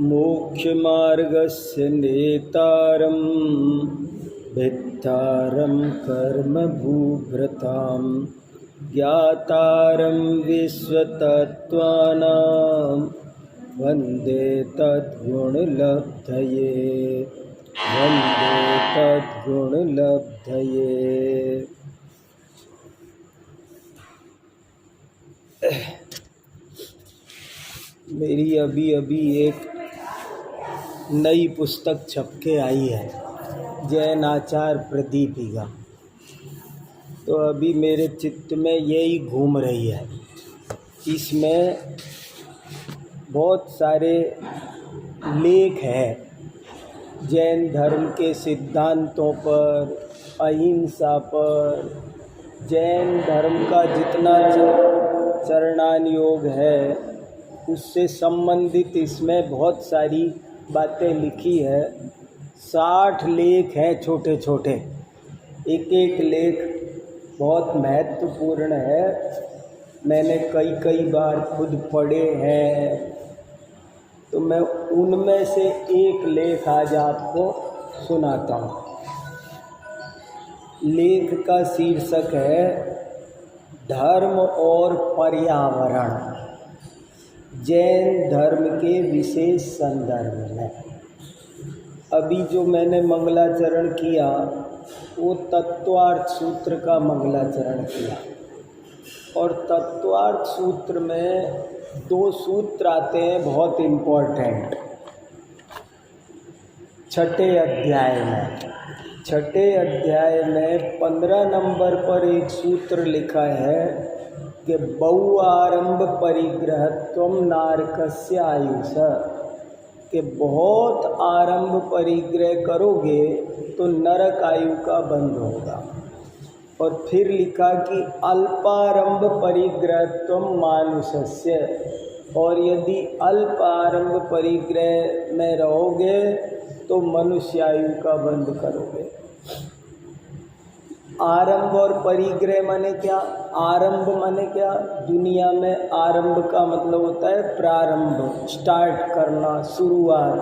मोक्षमार्गस्य नेतारं भित्तारं कर्मभूभृतां ज्ञातारं विश्वतत्त्वानां वन्दे तद्गुणलब्धये वन्दे तद्गुणलब्धये। मेरी अभी एक नई पुस्तक छप के आई है, जैनाचार्य प्रदीपिका। तो अभी मेरे चित्त में यही घूम रही है। इसमें बहुत सारे लेख हैं जैन धर्म के सिद्धांतों पर, अहिंसा पर, जैन धर्म का जितना चरणान योग है उससे संबंधित इसमें बहुत सारी बातें लिखी है। 60 लेख हैं छोटे छोटे, एक लेख बहुत महत्वपूर्ण है। मैंने कई बार खुद पढ़े हैं, तो मैं उनमें से एक लेख आज आपको सुनाता हूँ। लेख का शीर्षक है धर्म और पर्यावरण, जैन धर्म के विशेष संदर्भ में। अभी जो मैंने मंगलाचरण किया वो तत्वार्थ सूत्र का मंगलाचरण किया, और तत्वार्थ सूत्र में 2 सूत्र आते हैं बहुत इम्पोर्टेंट। छठे अध्याय में 15 नंबर पर एक सूत्र लिखा है कि बहु आरंभ परिग्रहत्वम नारकस्य आयुष, कि बहुत आरंभ परिग्रह करोगे तो नरक आयु का बंध होगा। और फिर लिखा कि अल्पारंभ परिग्रहत्वम मानुषस्य, और यदि अल्प आरंभ परिग्रह में रहोगे तो मनुष्य आयु का बंध करोगे। आरंभ और परिग्रह माने क्या? आरंभ माने क्या? दुनिया में आरंभ का मतलब होता है प्रारंभ, स्टार्ट करना, शुरुआत।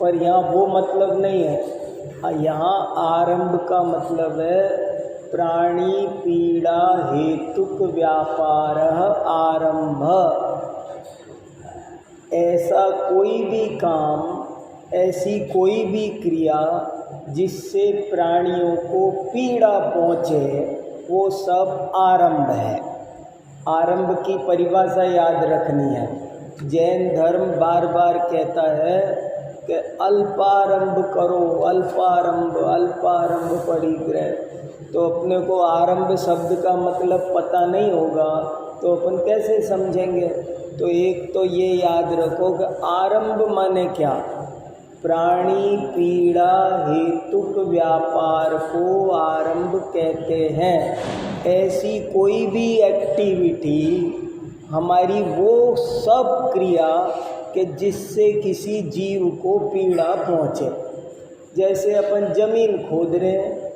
पर यहाँ वो मतलब नहीं है। यहाँ आरंभ का मतलब है प्राणी पीड़ा हेतुक व्यापार आरंभ। ऐसा कोई भी काम, ऐसी कोई भी क्रिया जिससे प्राणियों को पीड़ा पहुँचे, वो सब आरंभ है। आरंभ की परिभाषा याद रखनी है। जैन धर्म बार बार कहता है कि अल्पारंभ करो, अल्पारंभ परिग्रह। तो अपने को आरंभ शब्द का मतलब पता नहीं होगा तो अपन कैसे समझेंगे? तो एक तो ये याद रखो कि आरंभ माने क्या? प्राणी पीड़ा हेतुक व्यापार को आरंभ कहते हैं। ऐसी कोई भी एक्टिविटी हमारी, वो सब क्रिया कि जिससे किसी जीव को पीड़ा पहुँचे। जैसे अपन जमीन खोद रहे हैं,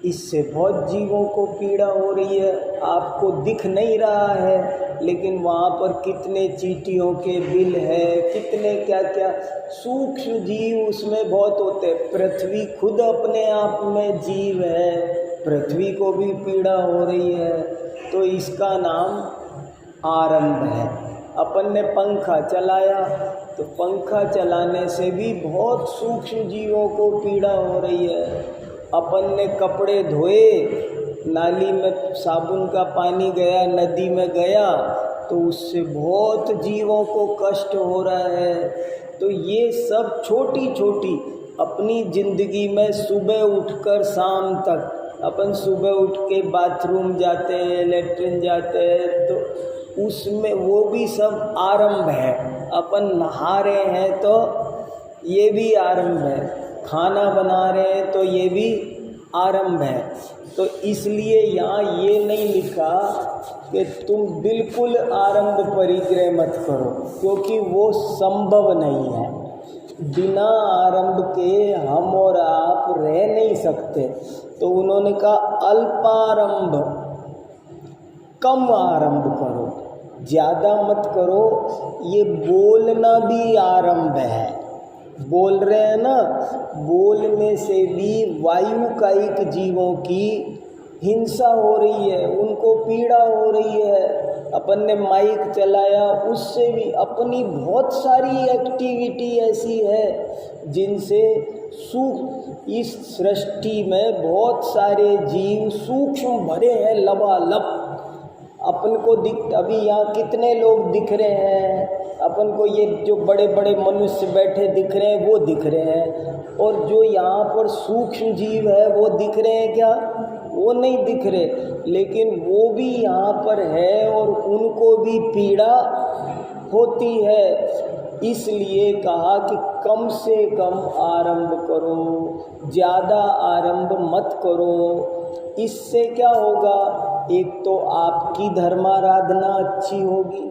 इससे बहुत जीवों को पीड़ा हो रही है, आपको दिख नहीं रहा है, लेकिन वहाँ पर कितने चींटियों के बिल है, कितने क्या क्या सूक्ष्म जीव उसमें बहुत होते हैं। पृथ्वी खुद अपने आप में जीव है, पृथ्वी को भी पीड़ा हो रही है, तो इसका नाम आरंभ है। अपन ने पंखा चलाया तो पंखा चलाने से भी बहुत सूक्ष्म जीवों को पीड़ा हो रही है। अपन ने कपड़े धोए, नाली में साबुन का पानी गया, नदी में गया, तो उससे बहुत जीवों को कष्ट हो रहा है। तो ये सब छोटी छोटी अपनी ज़िंदगी में, सुबह उठकर शाम तक, अपन सुबह उठ के बाथरूम जाते हैं, लेट्रिन जाते हैं, तो उसमें वो भी सब आरंभ है। अपन नहा रहे हैं तो ये भी आरंभ है, खाना बना रहे हैं तो ये भी आरंभ है। तो इसलिए यहाँ ये नहीं लिखा कि तुम बिल्कुल आरंभ परिग्रह मत करो, क्योंकि वो संभव नहीं है। बिना आरंभ के हम और आप रह नहीं सकते। तो उन्होंने कहा अल्पारंभ, कम आरंभ करो। ज़्यादा मत करो। ये बोलना भी आरंभ है। बोल रहे हैं ना, बोलने से भी वायु कायिक जीवों की हिंसा हो रही है, उनको पीड़ा हो रही है। अपन ने माइक चलाया, उससे भी अपनी बहुत सारी एक्टिविटी ऐसी है जिनसे इस सृष्टि में बहुत सारे जीव सूक्ष्म भरे हैं लबालब। अपन को अभी यहाँ कितने लोग दिख रहे हैं, अपन को ये जो बड़े बड़े मनुष्य बैठे दिख रहे हैं वो दिख रहे हैं, और जो यहाँ पर सूक्ष्म जीव है वो दिख रहे हैं क्या? वो नहीं दिख रहे, लेकिन वो भी यहाँ पर है और उनको भी पीड़ा होती है। इसलिए कहा कि कम से कम आरंभ करो, ज़्यादा आरंभ मत करो। इससे क्या होगा? एक तो आपकी धर्माराधना अच्छी होगी,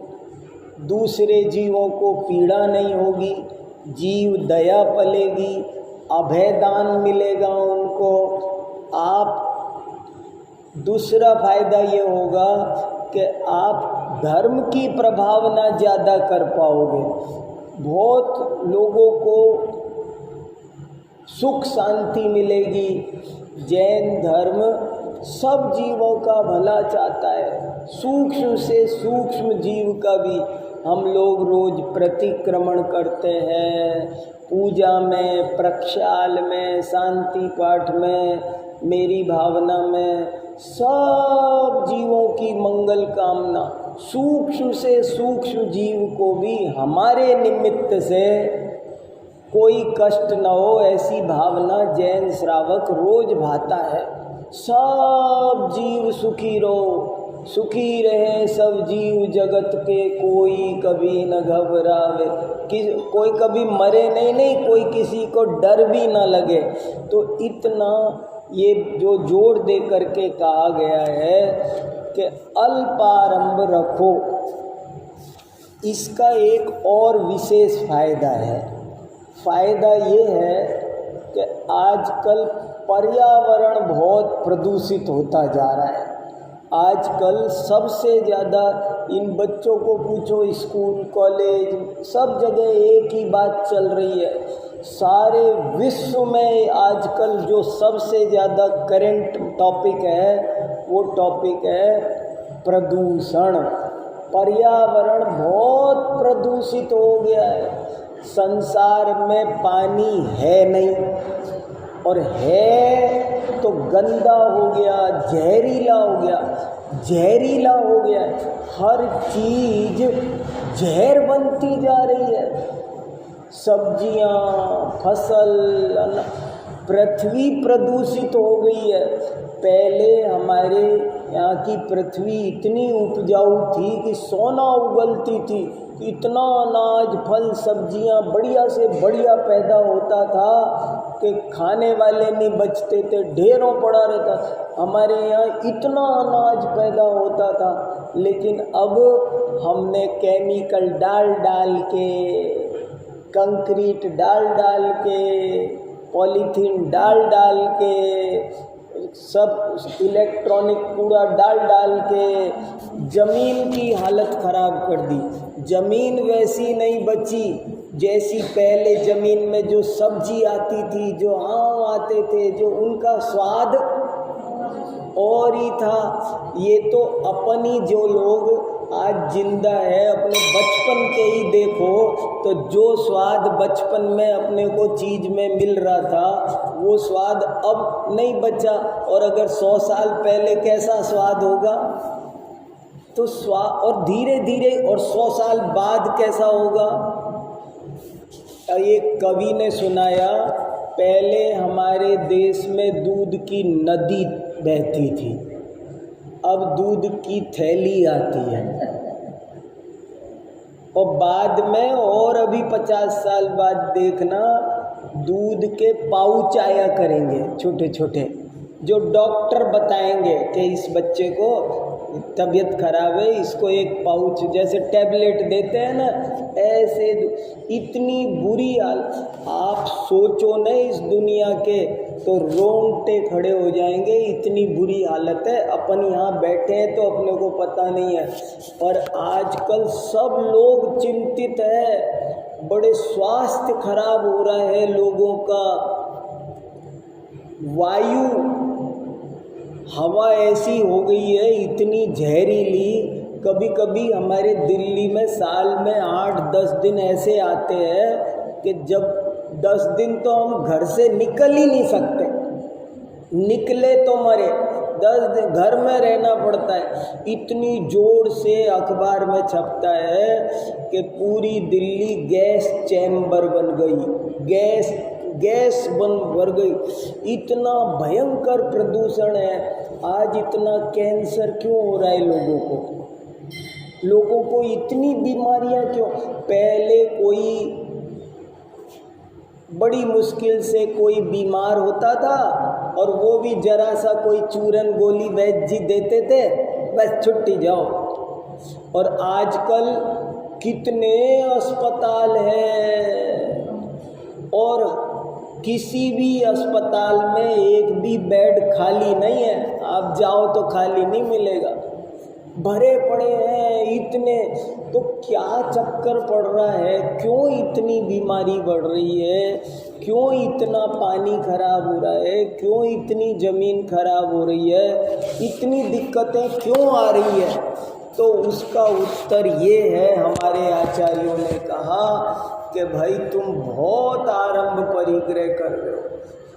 दूसरे जीवों को पीड़ा नहीं होगी, जीव दया पलेगी, अभयदान मिलेगा उनको। आप दूसरा फायदा ये होगा कि आप धर्म की प्रभावना ज़्यादा कर पाओगे। बहुत लोगों को सुख शांति मिलेगी। जैन धर्म सब जीवों का भला चाहता है, सूक्ष्म से सूक्ष्म जीव का भी। हम लोग रोज प्रतिक्रमण करते हैं, पूजा में, प्रक्षाल में, शांति पाठ में, मेरी भावना में, सब जीवों की मंगल कामना। सूक्ष्म से सूक्ष्म जीव को भी हमारे निमित्त से कोई कष्ट न हो, ऐसी भावना जैन श्रावक रोज भाता है। सब जीव सुखी रहो, सुखी रहे सब जीव जगत के, कोई कभी न घबरावे, कोई कभी मरे नहीं, कोई किसी को डर भी न लगे। तो इतना ये जो जोड़ दे करके कहा गया है कि अल्पारंभ रखो। इसका एक और विशेष फायदा है। फायदा ये है कि आजकल पर्यावरण बहुत प्रदूषित होता जा रहा है। आजकल सबसे ज़्यादा इन बच्चों को पूछो, स्कूल कॉलेज सब जगह एक ही बात चल रही है। सारे विश्व में आजकल जो सबसे ज़्यादा करंट टॉपिक है वो टॉपिक है प्रदूषण। पर्यावरण बहुत प्रदूषित हो गया है। संसार में पानी है नहीं, और है तो गंदा हो गया, जहरीला हो गया, जहरीला हो गया। हर चीज़ जहर बनती जा रही है। सब्जियां, फसल, पृथ्वी प्रदूषित हो गई है। पहले हमारे यहाँ की पृथ्वी इतनी उपजाऊ थी कि सोना उगलती थी, इतना अनाज, फल, सब्जियां बढ़िया से बढ़िया पैदा होता था कि खाने वाले नहीं बचते थे, ढेरों पड़ा रहता। हमारे यहाँ इतना अनाज पैदा होता था, लेकिन अब हमने केमिकल डाल डाल के, कंक्रीट डाल डाल के, पॉलीथीन डाल डाल के, सब इलेक्ट्रॉनिक कूड़ा डाल डाल के ज़मीन की हालत ख़राब कर दी। ज़मीन वैसी नहीं बची जैसी पहले ज़मीन में जो सब्जी आती थी, जो आम आते थे, जो उनका स्वाद और ही था। ये तो अपनी जो लोग आज जिंदा है, अपने बचपन के ही देखो तो जो स्वाद बचपन में अपने को चीज़ में मिल रहा था वो स्वाद अब नहीं बचा। और अगर 100 साल पहले कैसा स्वाद होगा तो और धीरे धीरे और 100 साल बाद कैसा होगा। एक कवि ने सुनाया, पहले हमारे देश में दूध की नदी बहती थी, अब दूध की थैली आती है। और बाद में, और अभी 50 साल बाद देखना, दूध के पाउच आया करेंगे छोटे छोटे, जो डॉक्टर बताएंगे कि इस बच्चे को तबीयत खराब है, इसको एक पाउच, जैसे टैबलेट देते हैं ना, ऐसे। इतनी बुरी हाल। आप सोचो न इस दुनिया के तो रोंगटे खड़े हो जाएंगे, इतनी बुरी हालत है। अपन यहाँ बैठे हैं तो अपने को पता नहीं है, पर आजकल सब लोग चिंतित है, बड़े स्वास्थ्य खराब हो रहा है लोगों का। वायु हवा ऐसी हो गई है, इतनी जहरीली। कभी कभी हमारे दिल्ली में साल में 8-10 दिन ऐसे आते हैं कि जब 10 दिन तो हम घर से निकल ही नहीं सकते, निकले तो मरे, 10 दिन घर में रहना पड़ता है। इतनी जोर से अखबार में छपता है कि पूरी दिल्ली गैस चैम्बर बन गई, गैस भर गई। इतना भयंकर प्रदूषण है। आज इतना कैंसर क्यों हो रहा है लोगों को इतनी बीमारियां क्यों? पहले कोई बड़ी मुश्किल से कोई बीमार होता था और वो भी जरा सा कोई चूरन गोली वैद्य जी देते थे, बस छुट्टी जाओ। और आजकल कितने अस्पताल हैं और किसी भी अस्पताल में एक भी बेड खाली नहीं है। आप जाओ तो खाली नहीं मिलेगा, भरे पड़े हैं इतने। तो क्या चक्कर पड़ रहा है? क्यों इतनी बीमारी बढ़ रही है? क्यों इतना पानी खराब हो रहा है? क्यों इतनी ज़मीन खराब हो रही है? इतनी दिक्कतें क्यों आ रही है? तो उसका उत्तर ये है, हमारे आचार्यों ने कहा कि भाई तुम बहुत आरंभ परिग्रह कर रहे हो,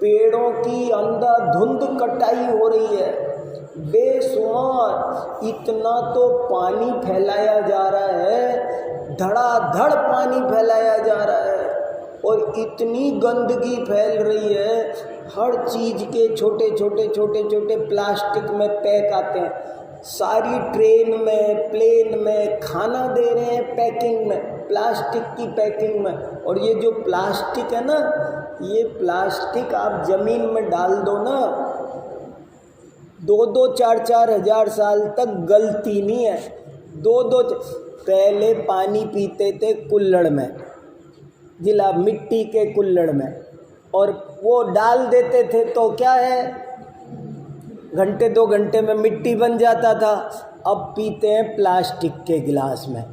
पेड़ों की अंधाधुंध कटाई हो रही है, बेशुमार। इतना तो पानी फैलाया जा रहा है, धड़ाधड़ पानी फैलाया जा रहा है और इतनी गंदगी फैल रही है। हर चीज़ के छोटे प्लास्टिक में पैक आते हैं, सारी ट्रेन में प्लेन में खाना दे रहे हैं पैकिंग में, प्लास्टिक की पैकिंग में। और ये जो प्लास्टिक है ना, ये प्लास्टिक आप ज़मीन में डाल दो ना, 2-2, 4-4 हज़ार साल तक गलती नहीं है। पहले पानी पीते थे कुल्हड़ में, जिला मिट्टी के कुल्हड़ में, और वो डाल देते थे तो क्या है, घंटे 2 घंटे में मिट्टी बन जाता था। अब पीते हैं प्लास्टिक के गिलास में,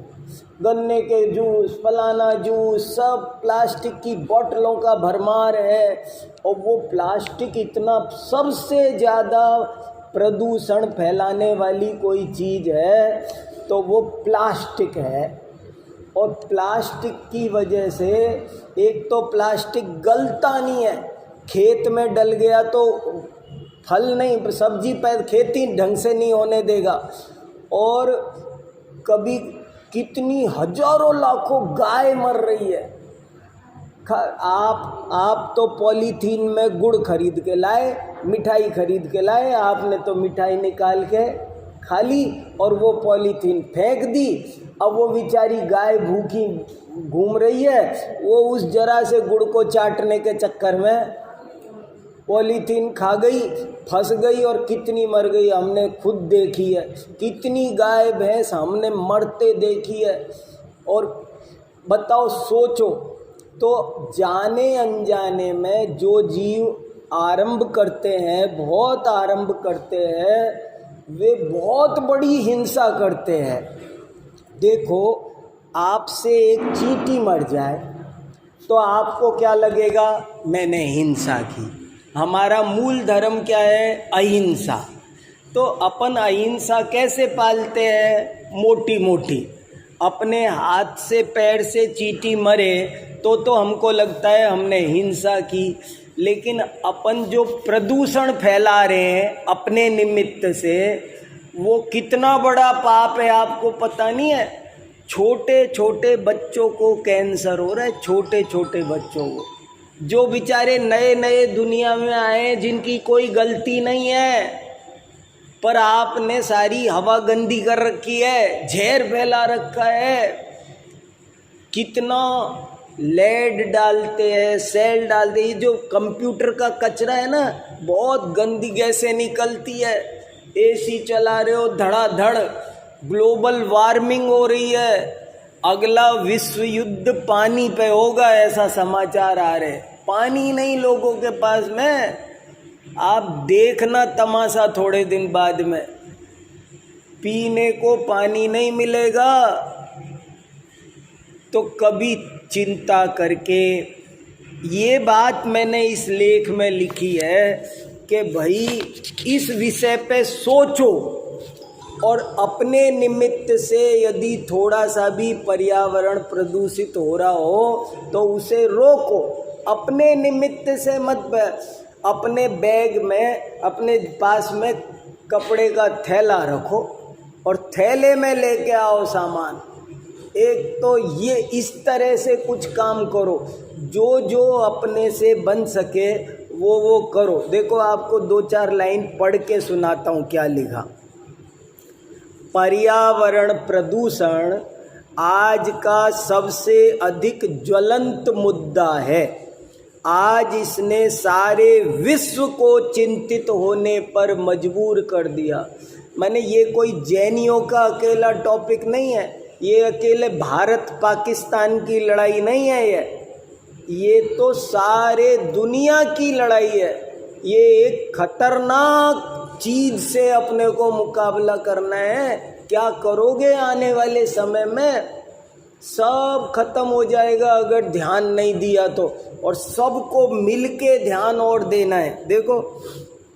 गन्ने के जूस, फलाना जूस, सब प्लास्टिक की बोतलों का भरमार है। और वो प्लास्टिक इतना, सबसे ज़्यादा प्रदूषण फैलाने वाली कोई चीज़ है तो वो प्लास्टिक है। और प्लास्टिक की वजह से, एक तो प्लास्टिक गलता नहीं है, खेत में डल गया तो फल नहीं, सब्जी पैदा, खेती ढंग से नहीं होने देगा। और कभी कितनी हजारों लाखों गाय मर रही है। आप तो पॉलीथीन में गुड़ खरीद के लाए, मिठाई खरीद के लाए, आपने तो मिठाई निकाल के खा ली और वो पॉलीथीन फेंक दी। अब वो बेचारी गाय भूखी घूम रही है, वो उस जरा से गुड़ को चाटने के चक्कर में पॉलीथीन खा गई, फंस गई और कितनी मर गई हमने खुद देखी है। कितनी गाय भैंस हमने मरते देखी है। और बताओ, सोचो तो जाने अनजाने में जो जीव आरंभ करते हैं, बहुत आरंभ करते हैं, वे बहुत बड़ी हिंसा करते हैं। देखो, आपसे एक चींटी मर जाए तो आपको क्या लगेगा? मैंने हिंसा की। हमारा मूल धर्म क्या है? अहिंसा। तो अपन अहिंसा कैसे पालते हैं? मोटी मोटी, अपने हाथ से पैर से चींटी मरे तो हमको लगता है हमने हिंसा की। लेकिन अपन जो प्रदूषण फैला रहे हैं अपने निमित्त से, वो कितना बड़ा पाप है आपको पता नहीं है। छोटे छोटे बच्चों को कैंसर हो रहा है, छोटे छोटे बच्चों को, जो बेचारे नए नए दुनिया में आए, जिनकी कोई गलती नहीं है, पर आपने सारी हवा गंदी कर रखी है, जहर फैला रखा है। कितना लेड डालते हैं, सेल डालते हैं। ये जो कंप्यूटर का कचरा है ना, बहुत गंदी गैसें निकलती है। एसी चला रहे हो धड़ाधड़, ग्लोबल वार्मिंग हो रही है। अगला विश्व युद्ध पानी पे होगा, ऐसा समाचार आ रहे। पानी नहीं लोगों के पास में, आप देखना तमाशा थोड़े दिन बाद में, पीने को पानी नहीं मिलेगा तो कभी चिंता करके, ये बात मैंने इस लेख में लिखी है कि भाई इस विषय पे सोचो और अपने निमित्त से यदि थोड़ा सा भी पर्यावरण प्रदूषित हो रहा हो तो उसे रोको। अपने निमित्त से मत, अपने बैग में अपने पास में कपड़े का थैला रखो और थैले में लेके आओ सामान। एक तो ये इस तरह से कुछ काम करो, जो जो अपने से बन सके वो करो। देखो आपको 2-4 लाइन पढ़ के सुनाता हूँ क्या लिखा। पर्यावरण प्रदूषण आज का सबसे अधिक ज्वलंत मुद्दा है। आज इसने सारे विश्व को चिंतित होने पर मजबूर कर दिया। मैंने ये कोई जैनियों का अकेला टॉपिक नहीं है, ये अकेले भारत पाकिस्तान की लड़ाई नहीं है, ये तो सारे दुनिया की लड़ाई है। ये एक खतरनाक चीज से अपने को मुकाबला करना है। क्या करोगे आने वाले समय में? सब खत्म हो जाएगा अगर ध्यान नहीं दिया तो, और सबको मिलके ध्यान और देना है। देखो,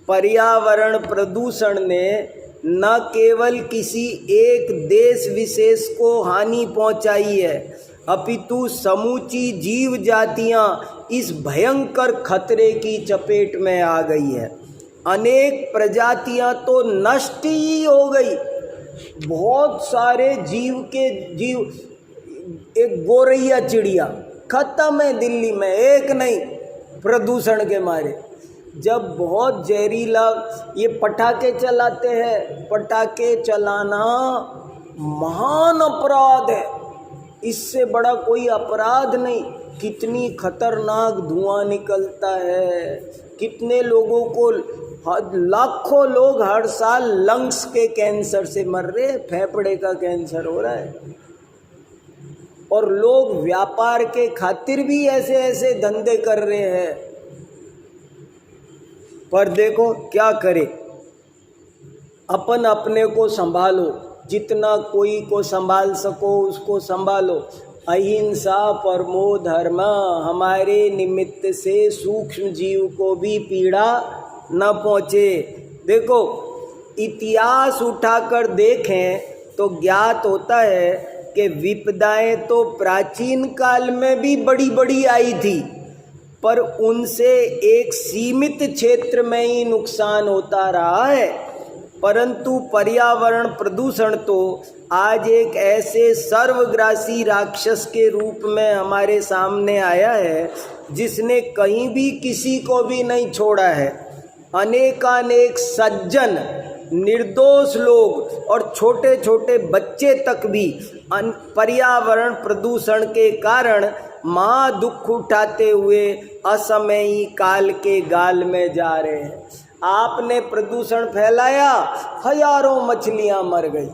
पर्यावरण प्रदूषण ने न केवल किसी एक देश विशेष को हानि पहुंचाई है, अपितु समूची जीव जातियां इस भयंकर खतरे की चपेट में आ गई है। अनेक प्रजातियां तो नष्ट ही हो गई। बहुत सारे जीव, एक गोरैया चिड़िया खत्म है दिल्ली में, एक नहीं, प्रदूषण के मारे। जब बहुत जहरीला ये पटाखे चलाते हैं, पटाखे चलाना महान अपराध है, इससे बड़ा कोई अपराध नहीं। कितनी खतरनाक धुआं निकलता है, कितने लोगों को, लाखों लोग हर साल लंग्स के कैंसर से मर रहे हैं, फेफड़े का कैंसर हो रहा है। और लोग व्यापार के खातिर भी ऐसे ऐसे धंधे कर रहे हैं। पर देखो क्या करे, अपन अपने को संभालो, जितना कोई को संभाल सको उसको संभालो। अहिंसा परमो धर्म, हमारे निमित्त से सूक्ष्म जीव को भी पीड़ा न पहुँचे। देखो, इतिहास उठाकर देखें तो ज्ञात होता है कि विपदाएं तो प्राचीन काल में भी बड़ी बड़ी आई थी, पर उनसे एक सीमित क्षेत्र में ही नुकसान होता रहा है। परंतु पर्यावरण प्रदूषण तो आज एक ऐसे सर्वग्रासी राक्षस के रूप में हमारे सामने आया है जिसने कहीं भी किसी को भी नहीं छोड़ा है। अनेकानेक सज्जन, निर्दोष लोग और छोटे छोटे बच्चे तक भी पर्यावरण प्रदूषण के कारण महा दुख उठाते हुए असमयी काल के गाल में जा रहे हैं। आपने प्रदूषण फैलाया, हजारों मछलियां मर गई।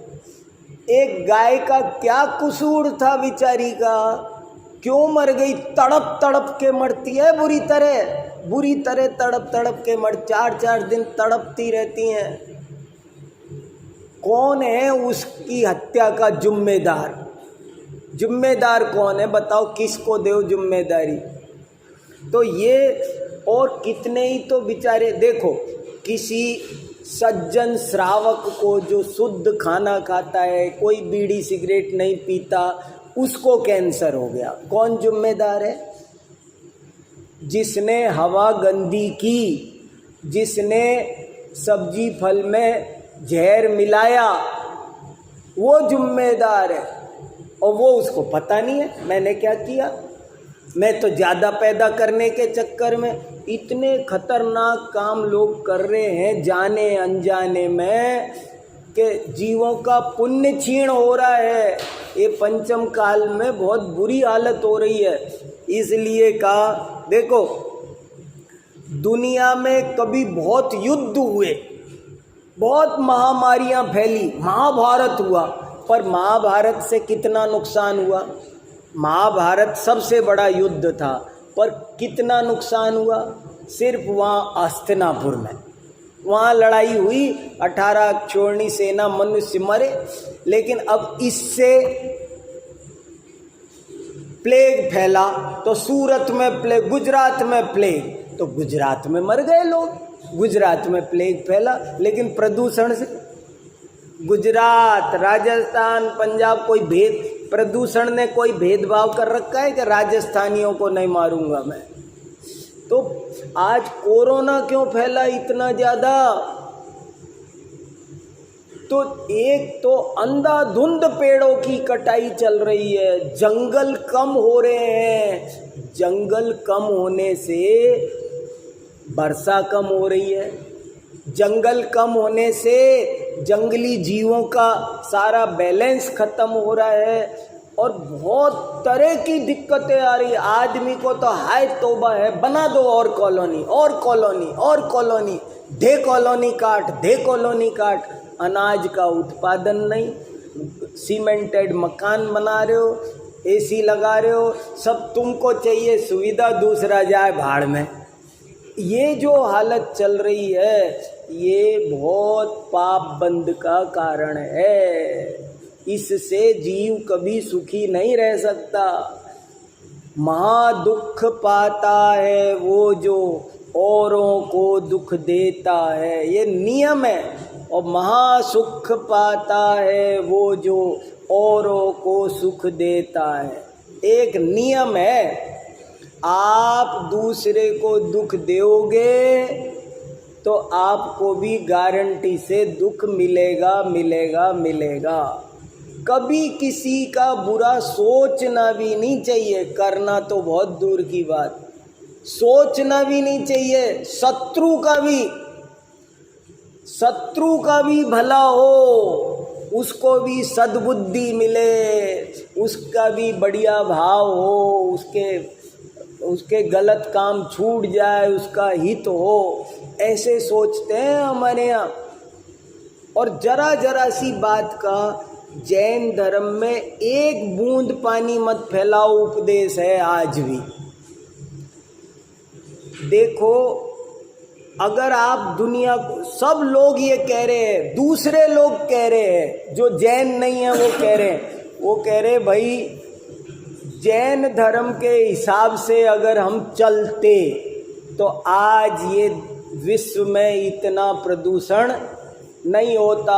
एक गाय का क्या कसूर था बेचारी का, क्यों मर गई? तड़प तड़प के मरती है, बुरी तरह तड़प तड़प के मर, 4-4 दिन तड़पती रहती हैं। कौन है उसकी हत्या का जिम्मेदार? जिम्मेदार कौन है बताओ, किसको दो जिम्मेदारी? तो ये और कितने ही तो बेचारे, देखो, किसी सज्जन श्रावक को जो शुद्ध खाना खाता है, कोई बीड़ी सिगरेट नहीं पीता, उसको कैंसर हो गया। कौन जिम्मेदार है? जिसने हवा गंदी की, जिसने सब्जी फल में जहर मिलाया, वो जिम्मेदार है। और वो उसको पता नहीं है मैंने क्या किया। मैं तो ज़्यादा पैदा करने के चक्कर में इतने खतरनाक काम लोग कर रहे हैं जाने अनजाने में, कि जीवों का पुण्य क्षीण हो रहा है। ये पंचम काल में बहुत बुरी हालत हो रही है। इसलिए कहा, देखो, दुनिया में कभी बहुत युद्ध हुए, बहुत महामारियां फैली, महाभारत हुआ, पर महाभारत से कितना नुकसान हुआ? महाभारत सबसे बड़ा युद्ध था, पर कितना नुकसान हुआ? सिर्फ वहाँ हस्तिनापुर में, वहाँ लड़ाई हुई, 18 छोड़नी सेना मनुष्य मरे। लेकिन अब इससे प्लेग फैला तो सूरत में प्लेग, गुजरात में प्लेग, तो गुजरात में मर गए लोग, गुजरात में प्लेग फैला। लेकिन प्रदूषण से गुजरात, राजस्थान, पंजाब कोई भेद, प्रदूषण ने कोई भेदभाव कर रखा है कि राजस्थानियों को नहीं मारूंगा मैं। तो आज कोरोना क्यों फैला इतना ज्यादा? तो एक तो अंधाधुंध पेड़ों की कटाई चल रही है, जंगल कम हो रहे हैं, जंगल कम होने से वर्षा कम हो रही है, जंगल कम होने से जंगली जीवों का सारा बैलेंस खत्म हो रहा है और बहुत तरह की दिक्कतें आ रही है। आदमी को तो हाय तौबा है, बना दो और कॉलोनी और कॉलोनी और कॉलोनी, दे कॉलोनी काट, दे कॉलोनी काट। अनाज का उत्पादन नहीं, सीमेंटेड मकान बना रहे हो, एसी लगा रहे हो, सब तुमको चाहिए सुविधा, दूसरा जाए भाड़ में। ये जो हालत चल रही है ये बहुत पाप बंद का कारण है। इससे जीव कभी सुखी नहीं रह सकता। महादुख पाता है वो जो औरों को दुख देता है, ये नियम है। और महासुख पाता है वो जो औरों को सुख देता है, एक नियम है। आप दूसरे को दुख दोगे तो आपको भी गारंटी से दुख मिलेगा मिलेगा मिलेगा। कभी किसी का बुरा सोचना भी नहीं चाहिए, करना तो बहुत दूर की बात, सोचना भी नहीं चाहिए। शत्रु का भी भला हो, उसको भी सद्बुद्धि मिले, उसका भी बढ़िया भाव हो, उसके गलत काम छूट जाए, उसका हित हो, ऐसे सोचते हैं हमारे यहाँ। और जरा जरा सी बात का जैन धर्म में एक बूंद पानी मत फैलाओ उपदेश है आज भी। देखो, अगर आप दुनिया को, सब लोग ये कह रहे हैं, दूसरे लोग कह रहे हैं, जो जैन नहीं है वो कह रहे भाई जैन धर्म के हिसाब से अगर हम चलते तो आज ये विश्व में इतना प्रदूषण नहीं होता।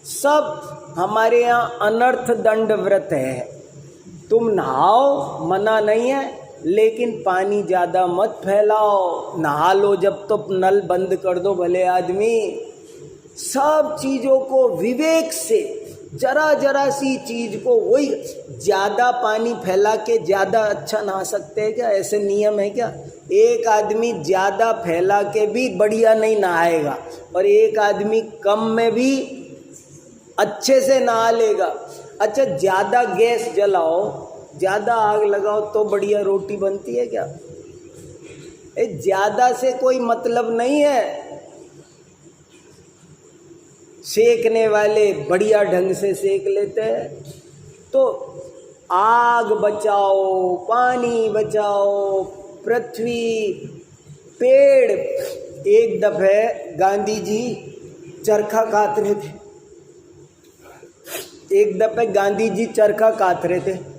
सब हमारे यहाँ अनर्थ दंड व्रत है, तुम नहाओ मना नहीं है, लेकिन पानी ज़्यादा मत फैलाओ, नहा लो जब तो नल बंद कर दो भले आदमी। सब चीज़ों को विवेक से, जरा जरा सी चीज़ को, वही ज़्यादा पानी फैला के ज़्यादा अच्छा नहा सकते हैं क्या? ऐसे नियम है क्या? एक आदमी ज़्यादा फैला के भी बढ़िया नहीं नहाएगा और एक आदमी कम में भी अच्छे से नहा लेगा। अच्छा, ज़्यादा गैस जलाओ, ज़्यादा आग लगाओ तो बढ़िया रोटी बनती है क्या? ज़्यादा से कोई मतलब नहीं है। सेकने वाले बढ़िया ढंग से सेक लेते हैं। तो आग बचाओ, पानी बचाओ, पृथ्वी, पेड़। एक दफे गांधी जी चरखा काट रहे थे, एक दफे गांधी जी चरखा काट रहे थे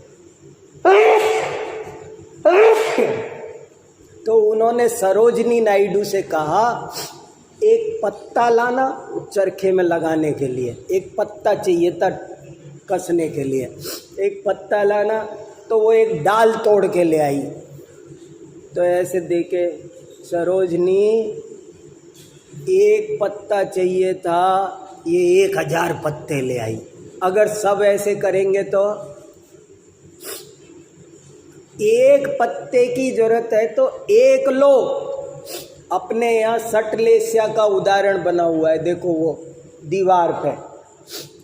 तो उन्होंने सरोजनी नायडू से कहा एक पत्ता लाना चरखे में लगाने के लिए, एक पत्ता चाहिए था कसने के लिए, एक पत्ता लाना। तो वो एक डाल तोड़ के ले आई। तो ऐसे देखे सरोजनी, एक पत्ता चाहिए था, ये 1000 पत्ते ले आई। अगर सब ऐसे करेंगे तो एक पत्ते की जरूरत है तो एक लो। अपने यहाँ सटलेसिया का उदाहरण बना हुआ है, देखो वो दीवार पे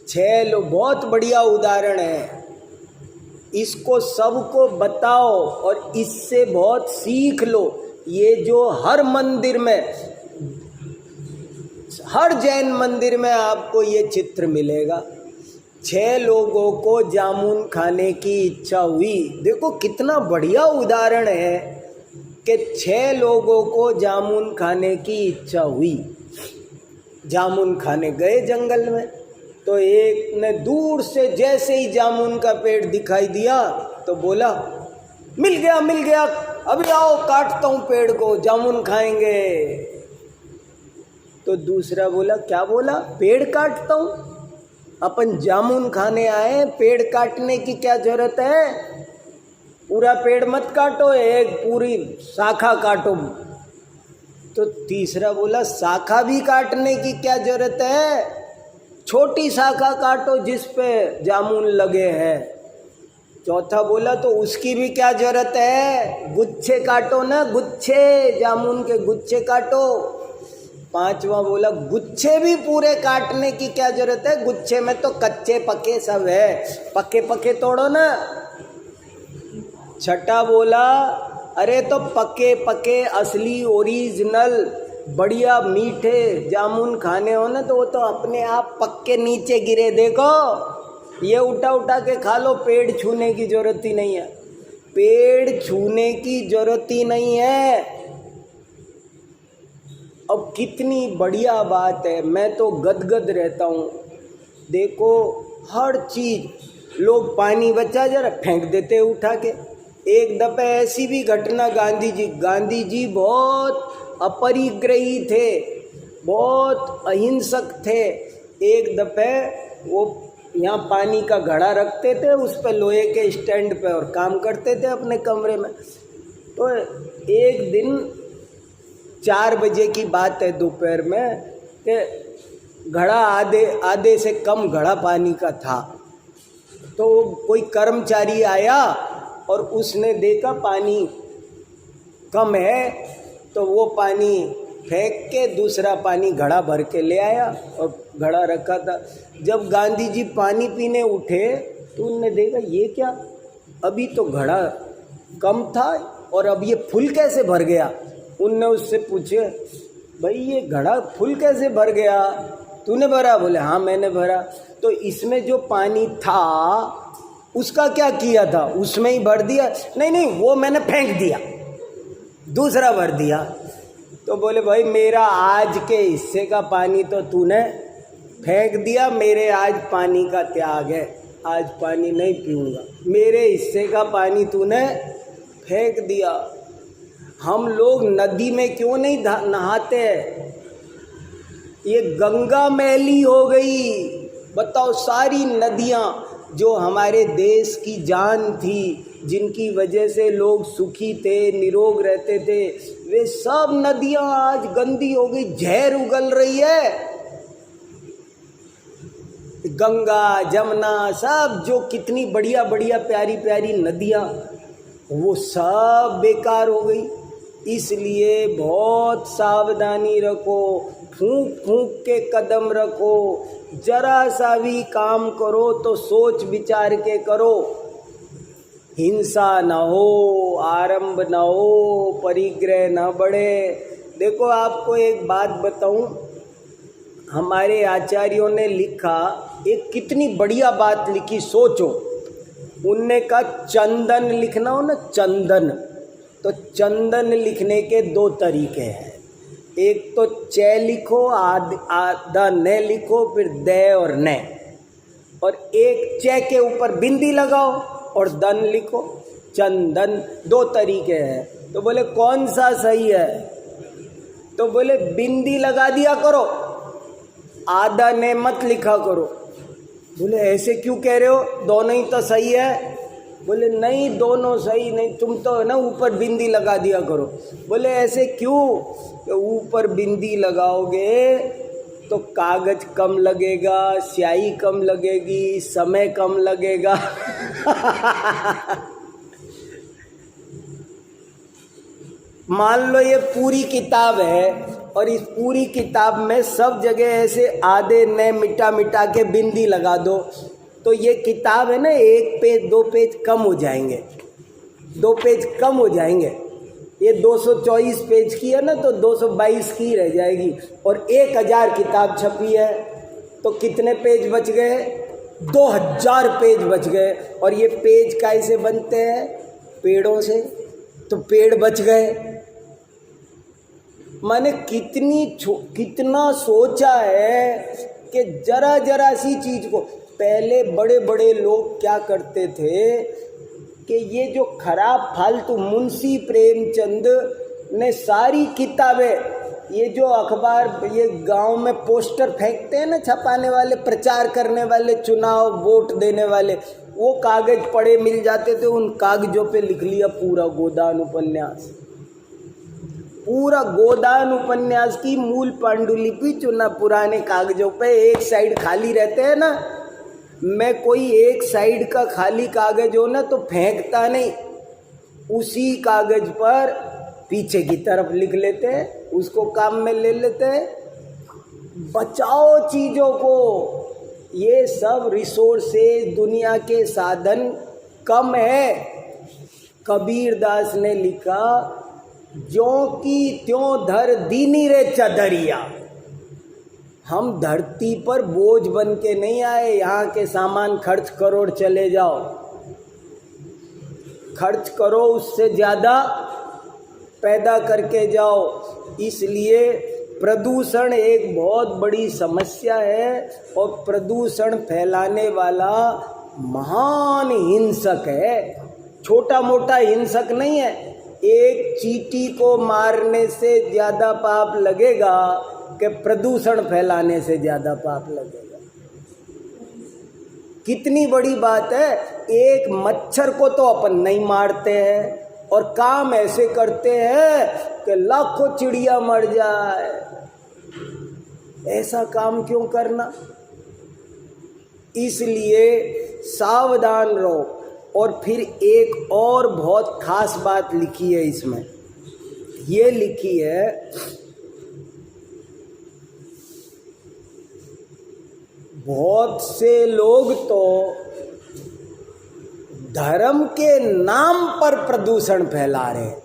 6 लो, बहुत बढ़िया उदाहरण है। इसको सबको बताओ और इससे बहुत सीख लो। ये जो हर मंदिर में, हर जैन मंदिर में आपको ये चित्र मिलेगा। 6 लोगों को जामुन खाने की इच्छा हुई, देखो कितना बढ़िया उदाहरण है। कि 6 लोगों को जामुन खाने की इच्छा हुई। जामुन खाने गए जंगल में, तो एक ने दूर से जैसे ही जामुन का पेड़ दिखाई दिया तो बोला, मिल गया, अभी आओ काटता हूँ पेड़ को, जामुन खाएंगे। तो दूसरा बोला, क्या बोला, पेड़ काटता हूँ? अपन जामुन खाने आए, पेड़ काटने की क्या जरूरत है? पूरा पेड़ मत काटो, एक पूरी शाखा काटो। तो तीसरा बोला, शाखा भी काटने की क्या जरूरत है? छोटी शाखा काटो जिस पे जामुन लगे हैं। चौथा बोला, तो उसकी भी क्या जरूरत है? गुच्छे काटो ना, गुच्छे, जामुन के गुच्छे काटो। पांचवा बोला, गुच्छे भी पूरे काटने की क्या जरूरत है? गुच्छे में तो कच्चे पके सब है, पके पके तोड़ो ना। छठा बोला, अरे तो पके पके असली ओरिजिनल बढ़िया मीठे जामुन खाने हो ना, तो वो तो अपने आप पक्के नीचे गिरे, देखो ये उठा उठा के खा लो, पेड़ छूने की जरूरत ही नहीं है, पेड़ छूने की जरूरत ही नहीं है। अब कितनी बढ़िया बात है, मैं तो गदगद रहता हूँ। देखो हर चीज, लोग पानी बचा जरा फेंक देते उठा के। एक दफे ऐसी भी घटना, गांधी जी बहुत अपरिग्रही थे, बहुत अहिंसक थे। एक दफे वो यहाँ पानी का घड़ा रखते थे, उस पर लोहे के स्टैंड पे, और काम करते थे अपने कमरे में। तो एक दिन 4 बजे की बात है दोपहर में, कि घड़ा आधे से कम घड़ा पानी का था। तो कोई कर्मचारी आया और उसने देखा पानी कम है, तो वो पानी फेंक के दूसरा पानी घड़ा भर के ले आया और घड़ा रखा था। जब गांधी जी पानी पीने उठे तो उन्होंने देखा, ये क्या, अभी तो घड़ा कम था और अब ये फुल कैसे भर गया। उनने उससे पूछे, भाई ये घड़ा फुल कैसे भर गया, तूने भरा? बोले हाँ मैंने भरा। तो इसमें जो पानी था उसका क्या किया था? उसमें ही भर दिया? नहीं, वो मैंने फेंक दिया, दूसरा भर दिया। तो बोले भाई मेरा आज के हिस्से का पानी तो तूने फेंक दिया, मेरे आज पानी का त्याग है, आज पानी नहीं पीऊँगा, मेरे हिस्से का पानी तूने फेंक दिया। हम लोग नदी में क्यों नहीं नहाते? ये गंगा मैली हो गई। बताओ, सारी नदियाँ जो हमारे देश की जान थी, जिनकी वजह से लोग सुखी थे, निरोग रहते थे, वे सब नदियाँ आज गंदी हो गई, जहर उगल रही है। गंगा, जमुना, सब जो कितनी बढ़िया बढ़िया प्यारी प्यारी नदियाँ, वो सब बेकार हो गई। इसलिए बहुत सावधानी रखो, फूंक फूंक के कदम रखो, जरा सा भी काम करो तो सोच विचार के करो, हिंसा न हो, आरंभ न हो, परिग्रह न बढ़े। देखो आपको एक बात बताऊं, हमारे आचार्यों ने लिखा, एक कितनी बढ़िया बात लिखी, सोचो। उनने कहा चंदन लिखना हो ना, चंदन, तो चंदन लिखने के 2 तरीके हैं। एक तो च लिखो, आधा न लिखो, फिर द और न, और एक च के ऊपर बिंदी लगाओ और दन लिखो, चंदन। 2 तरीके हैं। तो बोले कौन सा सही है? तो बोले बिंदी लगा दिया करो, आधा ने मत लिखा करो। बोले ऐसे क्यों कह रहे हो, दोनों ही तो सही है। बोले नहीं, दोनों सही नहीं, तुम तो ना ऊपर बिंदी लगा दिया करो। बोले ऐसे क्यों? तो ऊपर बिंदी लगाओगे तो कागज कम लगेगा, स्याही कम लगेगी, समय कम लगेगा। मान लो ये पूरी किताब है और इस पूरी किताब में सब जगह ऐसे आधे न मिटा मिटा के बिंदी लगा दो, तो ये किताब है ना, 1 पेज 2 पेज कम हो जाएंगे, 2 पेज कम हो जाएंगे। ये 224 पेज की है ना, तो 222 की रह जाएगी। और 1000 किताब छपी है तो कितने पेज बच गए? 2000 पेज बच गए। और ये पेज कैसे बनते हैं? पेड़ों से, तो पेड़ बच गए। मैंने कितना सोचा है कि जरा जरा सी चीज को। पहले बड़े बड़े लोग क्या करते थे कि ये जो खराब फालतू, मुंशी प्रेमचंद ने सारी किताबें, ये जो अखबार, ये गांव में पोस्टर फेंकते हैं ना छपाने वाले, प्रचार करने वाले, चुनाव वोट देने वाले, वो कागज पड़े मिल जाते थे, उन कागजों पे लिख लिया पूरा गोदान उपन्यास। पूरा गोदान उपन्यास की मूल पांडुलिपि चुना पुराने कागजों पे। एक साइड खाली रहते हैं ना, मैं कोई एक साइड का खाली कागज हो ना तो फेंकता नहीं, उसी कागज पर पीछे की तरफ लिख लेते हैं, उसको काम में ले लेते हैं। बचाओ चीज़ों को। ये सब रिसोर्सेज, दुनिया के साधन कम है। कबीरदास ने लिखा, ज्यों की त्यों धर दीनी रे चदरिया। हम धरती पर बोझ बन के नहीं आए, यहाँ के सामान खर्च करो और चले जाओ। खर्च करो, उससे ज़्यादा पैदा करके जाओ। इसलिए प्रदूषण एक बहुत बड़ी समस्या है और प्रदूषण फैलाने वाला महान हिंसक है, छोटा मोटा हिंसक नहीं है। एक चींटी को मारने से ज़्यादा पाप लगेगा कि प्रदूषण फैलाने से ज़्यादा पाप लगेगा। कितनी बड़ी बात है। एक मच्छर को तो अपन नहीं मारते हैं और काम ऐसे करते हैं कि लाखों चिड़िया मर जाए। ऐसा काम क्यों करना? इसलिए सावधान रहो। और फिर एक और बहुत खास बात लिखी है इसमें, ये लिखी है, बहुत से लोग तो धर्म के नाम पर प्रदूषण फैला रहे हैं।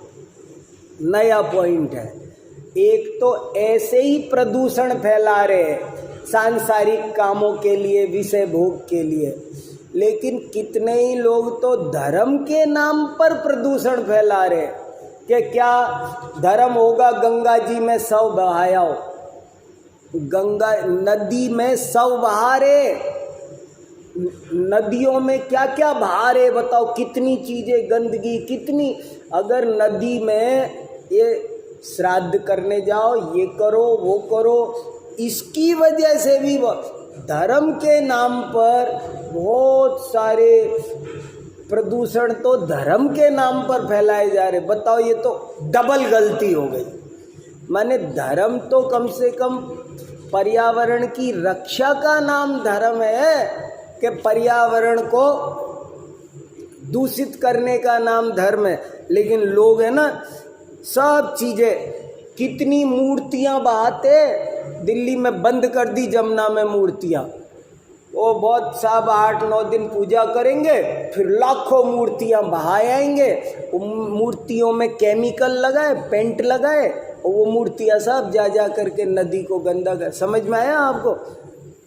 नया पॉइंट है। एक तो ऐसे ही प्रदूषण फैला रहे हैं सांसारिक कामों के लिए, विषय भोग के लिए, लेकिन कितने ही लोग तो धर्म के नाम पर प्रदूषण फैला रहे हैं कि क्या धर्म होगा, गंगा जी में शव बहाया हो, गंगा नदी में शव बहा रहे, नदियों में क्या क्या बहा रहे बताओ, कितनी चीज़ें, गंदगी कितनी। अगर नदी में ये श्राद्ध करने जाओ, ये करो वो करो, इसकी वजह से भी धर्म के नाम पर बहुत सारे प्रदूषण तो धर्म के नाम पर फैलाए जा रहे। बताओ, ये तो डबल गलती हो गई। माने धर्म तो कम से कम पर्यावरण की रक्षा का नाम धर्म है कि पर्यावरण को दूषित करने का नाम धर्म है। लेकिन लोग है ना, सब चीज़ें, कितनी मूर्तियां बहाते। दिल्ली में बंद कर दी जमुना में मूर्तियां। वो बहुत साहब 8-9 दिन पूजा करेंगे, फिर लाखों मूर्तियां बहाए आएंगे। मूर्तियों में केमिकल लगाए, पेंट लगाए, और वो मूर्तियां सब जा जा करके नदी को गंदा कर। समझ में आया आपको?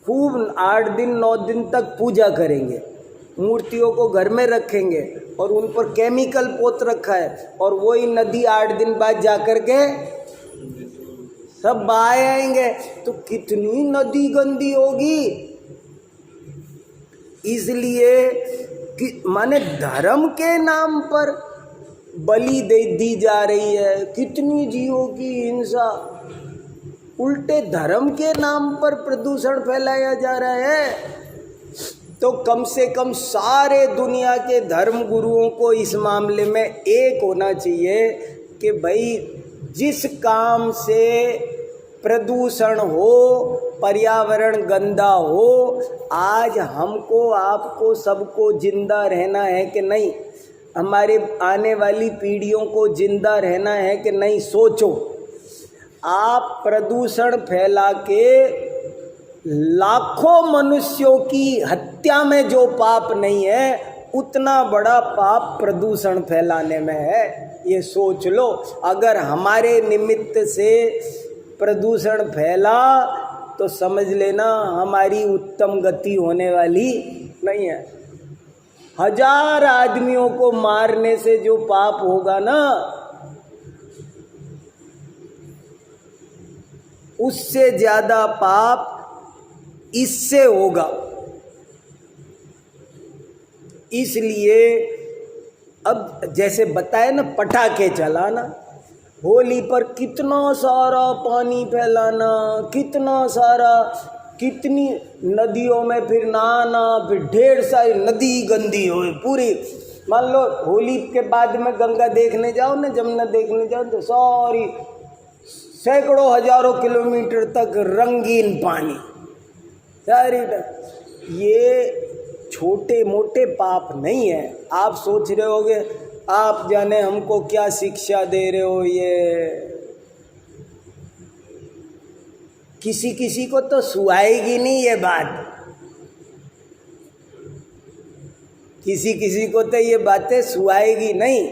खूब 8 दिन 9 दिन तक पूजा करेंगे, मूर्तियों को घर में रखेंगे और उन पर केमिकल पोत रखा है, और वही नदी 8 दिन बाद जा कर के सब बहाए आएंगे। तो कितनी नदी गंदी होगी। इसलिए कि माने धर्म के नाम पर बलि दे दी जा रही है, कितनी जीवों की हिंसा, उल्टे धर्म के नाम पर प्रदूषण फैलाया जा रहा है। तो कम से कम सारे दुनिया के धर्म गुरुओं को इस मामले में एक होना चाहिए कि भाई जिस काम से प्रदूषण हो, पर्यावरण गंदा हो, आज हमको आपको सबको जिंदा रहना है कि नहीं, हमारे आने वाली पीढ़ियों को जिंदा रहना है कि नहीं, सोचो। आप प्रदूषण फैला के लाखों मनुष्यों की हत्या में जो पाप नहीं है, उतना बड़ा पाप प्रदूषण फैलाने में है। ये सोच लो। अगर हमारे निमित्त से प्रदूषण फैला तो समझ लेना हमारी उत्तम गति होने वाली नहीं है। 1000 आदमियों को मारने से जो पाप होगा ना, उससे ज़्यादा पाप इससे होगा। इसलिए अब जैसे बताए ना, पटाखे चलाना, होली पर कितना सारा पानी फैलाना, कितना सारा, कितनी नदियों में फिर नहाना, फिर ढेर सारी नदी गंदी हो पूरी। मान लो होली के बाद में गंगा देखने जाओ ना, जमुना देखने जाओ, तो सारी सैकड़ों हजारों किलोमीटर तक रंगीन पानी सारी। ये छोटे मोटे पाप नहीं है। आप सोच रहे होगे आप जाने हमको क्या शिक्षा दे रहे हो, ये किसी किसी को तो सुहाएगी नहीं ये बात, किसी किसी को तो ये बातें सुहाएगी नहीं।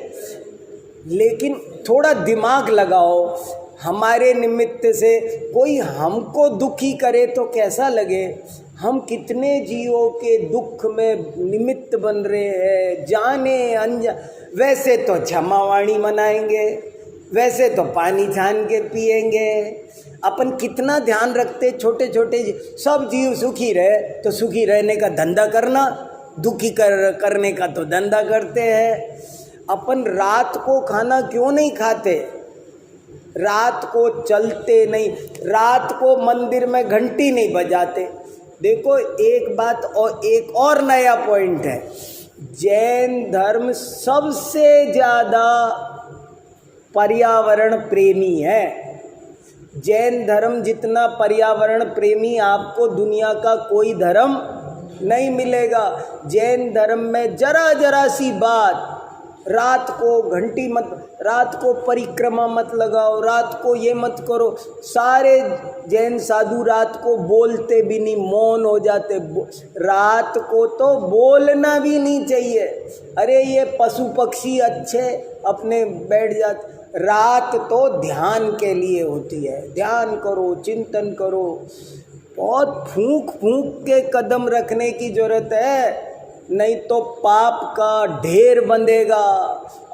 लेकिन थोड़ा दिमाग लगाओ, हमारे निमित्त से कोई हमको दुखी करे तो कैसा लगे। हम कितने जीवों के दुख में निमित्त बन रहे हैं, जाने अनजाने। वैसे तो क्षमावाणी मनाएंगे, वैसे तो पानी छान के पिएंगे, अपन कितना ध्यान रखते, छोटे छोटे सब जीव सुखी रहे तो सुखी रहने का धंधा करना, दुखी करने का तो धंधा करते हैं। अपन रात को खाना क्यों नहीं खाते, रात को चलते नहीं, रात को मंदिर में घंटी नहीं बजाते। देखो एक बात और एक और नया पॉइंट है, जैन धर्म सबसे ज़्यादा पर्यावरण प्रेमी है। जैन धर्म जितना पर्यावरण प्रेमी आपको दुनिया का कोई धर्म नहीं मिलेगा। जैन धर्म में जरा जरा सी बात, रात को घंटी मत, रात को परिक्रमा मत लगाओ, रात को ये मत करो। सारे जैन साधु रात को बोलते भी नहीं, मौन हो जाते। रात को तो बोलना भी नहीं चाहिए। अरे ये पशु पक्षी अच्छे अपने बैठ जाते, रात तो ध्यान के लिए होती है। ध्यान करो, चिंतन करो, बहुत फूंक फूंक के कदम रखने की जरूरत है, नहीं तो पाप का ढेर बंधेगा,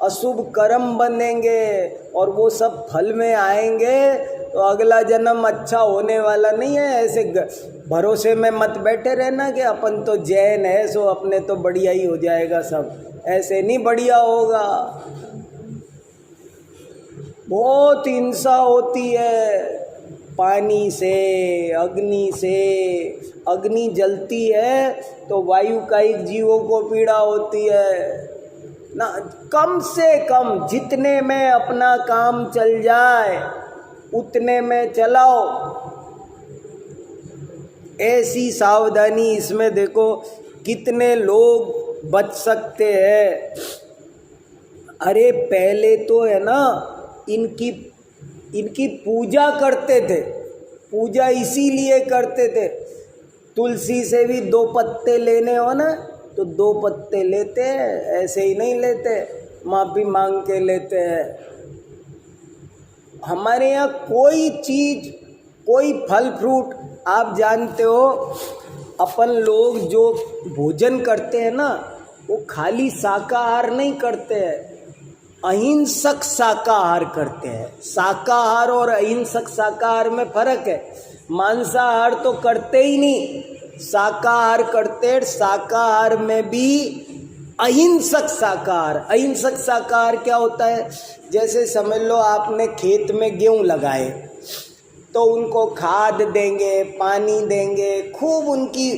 अशुभ कर्म बनेंगे और वो सब फल में आएंगे तो अगला जन्म अच्छा होने वाला नहीं है। ऐसे भरोसे में मत बैठे रहना कि अपन तो जैन है सो अपने तो बढ़िया ही हो जाएगा सब, ऐसे नहीं बढ़िया होगा। बहुत हिंसा होती है पानी से, अग्नि से। अग्नि जलती है तो वायुकायिक जीवों को पीड़ा होती है ना। कम से कम जितने में अपना काम चल जाए उतने में चलाओ। ऐसी सावधानी इसमें देखो कितने लोग बच सकते हैं। अरे पहले तो है ना इनकी पूजा करते थे, पूजा इसीलिए करते थे। तुलसी से भी 2 पत्ते लेने हो ना तो 2 पत्ते लेते हैं, ऐसे ही नहीं लेते, माफ़ी मांग के लेते हैं। हमारे यहाँ कोई चीज़, कोई फल फ्रूट, आप जानते हो अपन लोग जो भोजन करते हैं ना वो खाली शाकाहार नहीं करते हैं, अहिंसक शाकाहार करते हैं। शाकाहार और अहिंसक शाकाहार में फर्क है। मांसाहार तो करते ही नहीं, शाकाहार करते। शाकाहार में भी अहिंसक शाकाहार। अहिंसक शाकाहार क्या होता है, जैसे समझ लो आपने खेत में गेहूं लगाए तो उनको खाद देंगे, पानी देंगे, खूब उनकी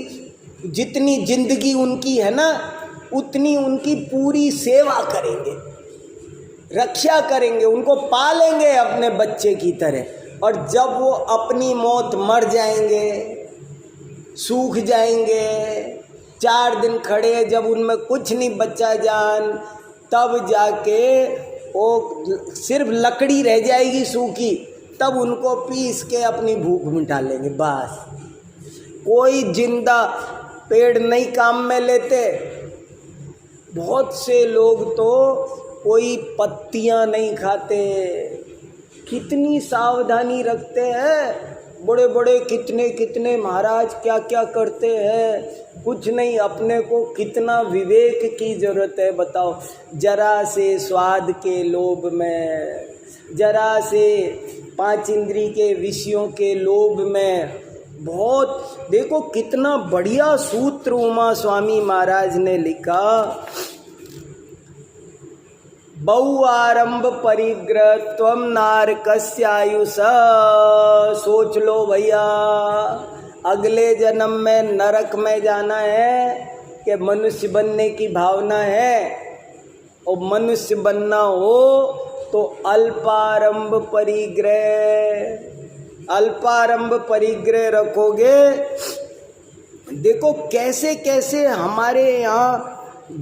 जितनी जिंदगी उनकी है ना उतनी उनकी पूरी सेवा करेंगे, रक्षा करेंगे, उनको पालेंगे अपने बच्चे की तरह। और जब वो अपनी मौत मर जाएंगे, सूख जाएंगे, 4 दिन खड़े जब उनमें कुछ नहीं बचा जान, तब जाके वो सिर्फ लकड़ी रह जाएगी सूखी, तब उनको पीस के अपनी भूख मिटा लेंगे बस। कोई जिंदा पेड़ नहीं काम में लेते। बहुत से लोग तो कोई पत्तियां नहीं खाते, कितनी सावधानी रखते हैं। बड़े बड़े कितने कितने महाराज क्या क्या करते हैं, कुछ नहीं। अपने को कितना विवेक की जरूरत है बताओ। जरा से स्वाद के लोभ में, जरा से पांच इंद्री के विषयों के लोभ में बहुत, देखो कितना बढ़िया सूत्र उमा स्वामी महाराज ने लिखा। बहु आरंभ परिग्रह त्वम नारकस्यायुष। सोच लो भैया, अगले जन्म में नरक में जाना है कि मनुष्य बनने की भावना है? और मनुष्य बनना हो तो अल्पारंभ परिग्रह, अल्पारंभ परिग्रह रखोगे। देखो कैसे कैसे हमारे यहाँ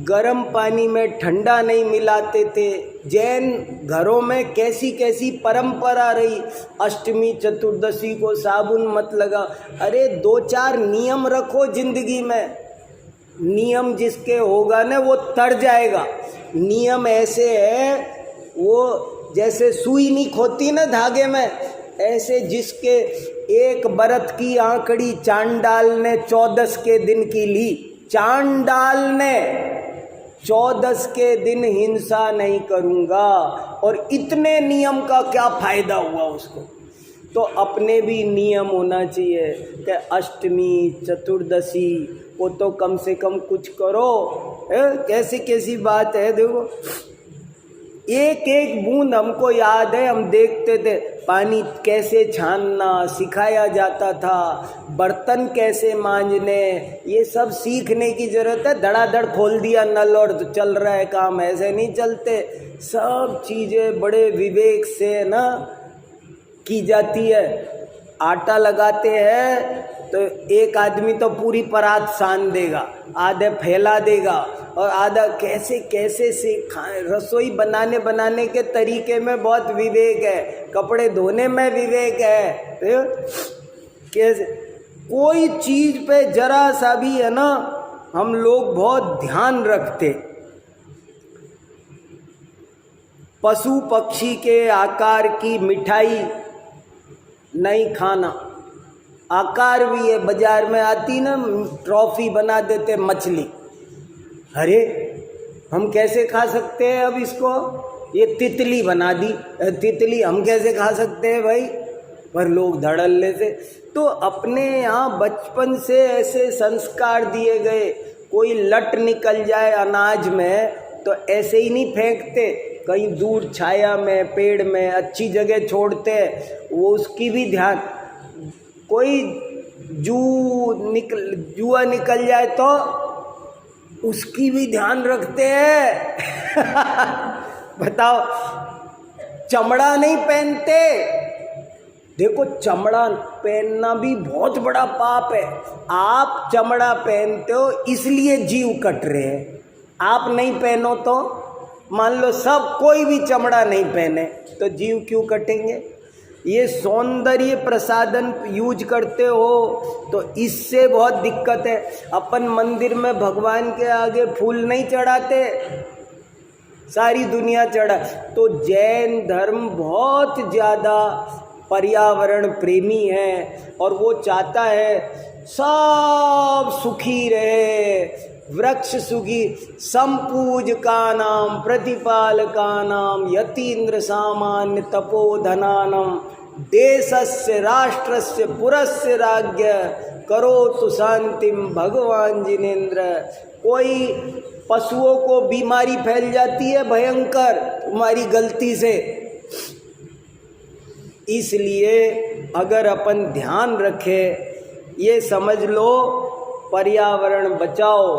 गर्म पानी में ठंडा नहीं मिलाते थे, जैन घरों में कैसी कैसी परंपरा रही। अष्टमी चतुर्दशी को साबुन मत लगा। अरे दो चार नियम रखो जिंदगी में, नियम जिसके होगा ना वो तर जाएगा। नियम ऐसे है, वो जैसे सुई नहीं खोती ना धागे में, ऐसे जिसके एक बरत की आंकड़ी चांडाल ने 14 के दिन की ली। चांडाल ने 14 के दिन हिंसा नहीं करूंगा, और इतने नियम का क्या फायदा हुआ उसको। तो अपने भी नियम होना चाहिए कि अष्टमी चतुर्दशी को तो कम से कम कुछ करो। कैसी कैसी बात है, देखो एक एक बूंद हमको याद है, हम देखते थे पानी कैसे छानना सिखाया जाता था, बर्तन कैसे मांजने, ये सब सीखने की ज़रूरत है। धड़ाधड़ खोल दिया नल और तो चल रहा है काम, ऐसे नहीं चलते। सब चीज़ें बड़े विवेक से ना की जाती है। आटा लगाते हैं तो एक आदमी तो पूरी परात सान देगा, आधे फैला देगा, और आधा कैसे कैसे से रसोई बनाने के तरीके में बहुत विवेक है, कपड़े धोने में विवेक है। कैसे कोई चीज़ पे जरा सा भी है ना, हम लोग बहुत ध्यान रखते। पशु पक्षी के आकार की मिठाई नहीं खाना। आकार भी है, बाजार में आती ना ट्रॉफी बना देते मछली। अरे हम कैसे खा सकते हैं अब इसको? ये तितली बना दी, तितली हम कैसे खा सकते हैं भाई? पर लोग धड़ल्ले से। तो अपने यहाँ बचपन से ऐसे संस्कार दिए गए, कोई लट निकल जाए अनाज में तो ऐसे ही नहीं फेंकते, कहीं दूर छाया में पेड़ में अच्छी जगह छोड़ते हैं, वो उसकी भी ध्यान। कोई जुआ निकल जाए तो उसकी भी ध्यान रखते हैं। बताओ, चमड़ा नहीं पहनते। देखो चमड़ा पहनना भी बहुत बड़ा पाप है। आप चमड़ा पहनते हो इसलिए जीव कट रहे हैं, आप नहीं पहनो तो मान लो सब कोई भी चमड़ा नहीं पहने तो जीव क्यों कटेंगे? ये सौंदर्य प्रसाधन यूज करते हो तो इससे बहुत दिक्कत है। अपन मंदिर में भगवान के आगे फूल नहीं चढ़ाते, सारी दुनिया चढ़ा। तो जैन धर्म बहुत ज़्यादा पर्यावरण प्रेमी है और वो चाहता है सब सुखी रहे, वृक्ष सुखी। संपूज का नाम प्रतिपाल का नाम यतीन्द्र सामान्य तपोधनानम देशस्य राष्ट्रस्य पुरस्य राज्य करोतु शांतिम भगवान जिनेन्द्र। कोई पशुओं को बीमारी फैल जाती है भयंकर तुम्हारी गलती से, इसलिए अगर अपन ध्यान रखें, ये समझ लो पर्यावरण बचाओ,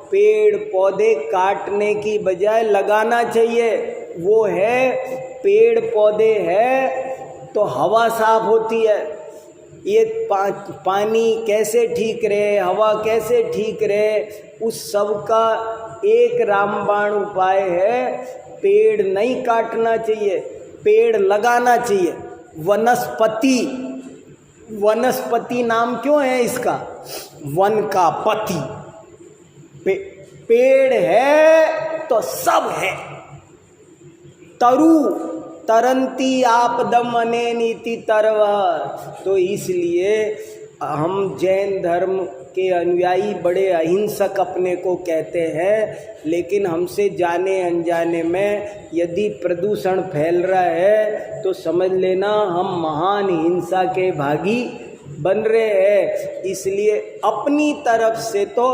पेड़ पौधे काटने की बजाय लगाना चाहिए। वो है पेड़ पौधे है तो हवा साफ होती है। ये पानी कैसे ठीक रहे, हवा कैसे ठीक रहे, उस सब का एक रामबाण उपाय है, पेड़ नहीं काटना चाहिए, पेड़ लगाना चाहिए। वनस्पति, वनस्पति नाम क्यों है इसका? वन का पति। पेड़ है तो सब है। तरु तरंती आपदम अने नीति तरव। तो इसलिए हम जैन धर्म के अनुयायी बड़े अहिंसक अपने को कहते हैं, लेकिन हमसे जाने अनजाने में यदि प्रदूषण फैल रहा है तो समझ लेना हम महान हिंसा के भागी बन रहे हैं। इसलिए अपनी तरफ से तो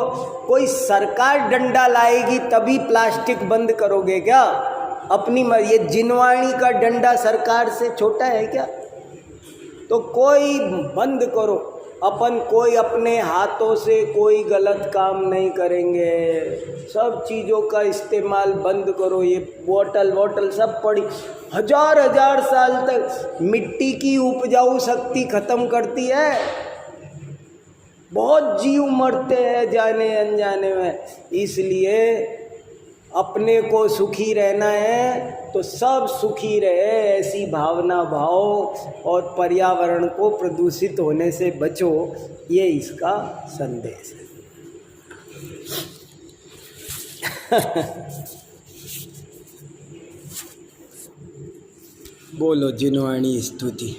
कोई सरकार डंडा लाएगी तभी प्लास्टिक बंद करोगे क्या? अपनी ये जिनवाणी का डंडा सरकार से छोटा है क्या? तो कोई बंद करो। अपन कोई अपने हाथों से कोई गलत काम नहीं करेंगे। सब चीज़ों का इस्तेमाल बंद करो। ये बोतल सब पड़ी हजार साल तक मिट्टी की उपजाऊ शक्ति खत्म करती है। बहुत जीव मरते हैं जाने अनजाने में। इसलिए अपने को सुखी रहना है तो सब सुखी रहे, ऐसी भावना भाव और पर्यावरण को प्रदूषित होने से बचो, ये इसका संदेश है। बोलो जिनवाणी स्तुति।